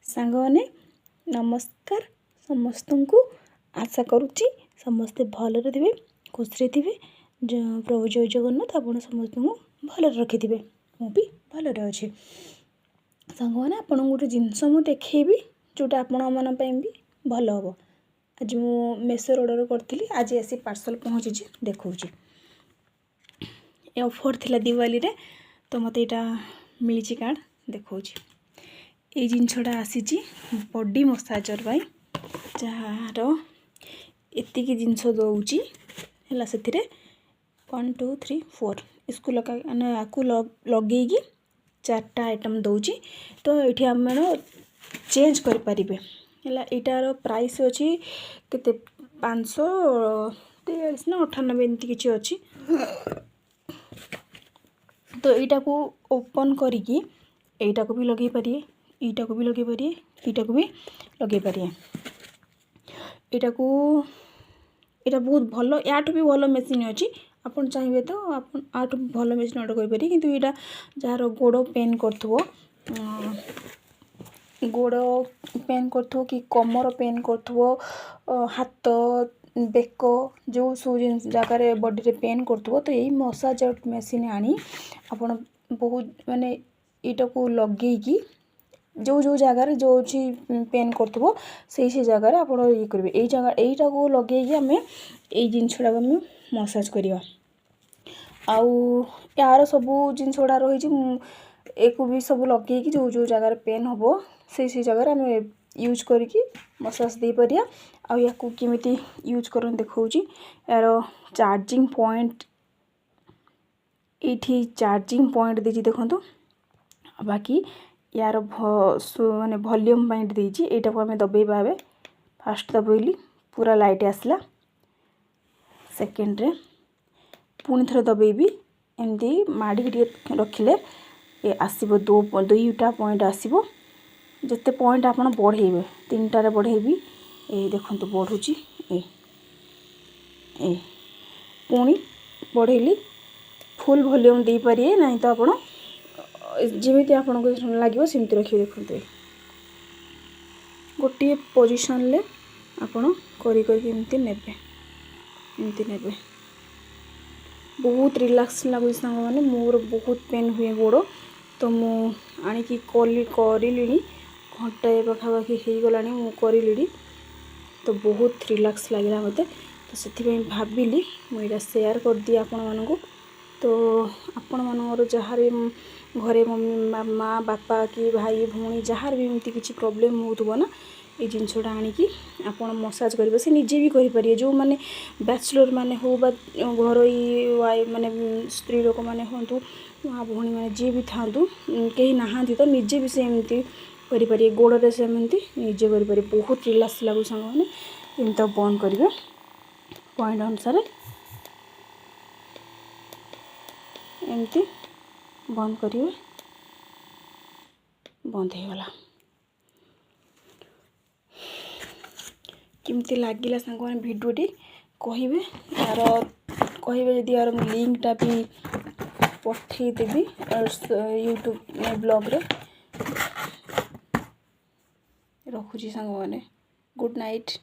सांगने नमस्कार समस्त को आशा करुच्ची समस्ते भलरे थे खुशी थे प्रभु जय जगन्नाथ आपण समस्त को भल रखि थे मु भी भलरे अच्छे सांगने आपन गोटे जिनस मु देखी जोटा आपण मन भी भल हम आज मु मेसो ऑर्डर करी आज आसी पार्सल पहुँची देखा ऑफर थिला दिवाली रे तो मत यहाँ मिली कार्ड देखा ये जिनसटा आसी बॉडी मसाजर पाई जार एति जिनस दौची है से 1 2 3 4 इसको लगा आपको लगेगी 4टा आइटम दौची तो ये आम चेंज करें यार प्राइस अच्छी के 543 ना 98 एमती किसी अच्छी तो यहाँ को ओपन करिकी एटा को भी लगे पारिए ईटा को भी लगे पारिए ईटा को भी लगे पारिए यहाँ को यहाँ बहुत भल या भी भल मेसीन अच्छी आपन चाहिए तो आप आठ भल मेसीन ऑर्डर करें किंतु यहाँ जार गोड़ पेन करो गोड़ पेन करो कि कमर पेन करो हाथ बेक जो सब जिन जगार बॉडी रे पेन करो तो यही मसाज मेसीन आनी आपन बहुत माने यहाँ को लगे जो जो जगार जो पेन करो से जगार आप ये करेंगे यही जगह यहीटा को लगे आम यही जिनसटा आम मसाज करवा आउ यार सबू जिनस गुड़ा रही एक भी सब लगे जो जो जगार पेन हम से जगार आम यूज करके मसाज दे पारिया आउ या केमिति यूज कर देखा यार चार्जिंग पॉइंट ये चार्जिंग पॉइंट देती देखो बाकी यार माने वॉल्यूम पॉइंट देती यहाँ को आम दबेबा ए फास्ट दबेली पूरा लाइट आसला सेकेंड रे पुणी थे दबेबी एमती माड़ी रखिले ये आसो दुईटा पॉइंट आसो जिते पॉइंट आप बढ़ेबे 3टारे बढ़ेबी ये देखो बढ़ुची ए पुणी बढ़ेली फुल वॉल्यूम दे पारिए नहीं तो आप जमी आपको लगे सेमती रखिए देखते गोटे पोजिशन ले आपण करके ने बहुत रिलैक्स लगुच सांग मैंने मोर बहुत पेन हुए गोड़ तो मु आणिकी करी घंटे पाखापाखि हो गला करी तो बहुत रिलैक्स लगे मत तो से भाविली मुझे शेयर कर दिए आपण मानक तो आपण मानकर जहाँ घरे मम्मी माँ बापा कि भाई भौणी जहाँ भी एमती किसी प्रोब्लेम हो ना ये जिनसटा आणिकी आपण मसाज करेंगे से निजे भी करें जो मैंने बैचलर माने हो घर वाइफ माने स्त्री लोक मैंने हूँ माँ भौणी मैंने जी भी था कहीं नहा तो निजे भी से एमती करें गोड़े से एमती निजे करें बहुत रिलैक्स लगू सांग मैंने एमती बंद करेंगे पॉइंट अनुसार एमती बंद करेंगे बंद हो गला केमती लगिला सांग मैंने भिडियोटी कहे यार कहे जदि यार लिंकटा भी पठेदेवी यूट्यूब ब्लॉग रे रखुची सांग मैंने गुड नाइट।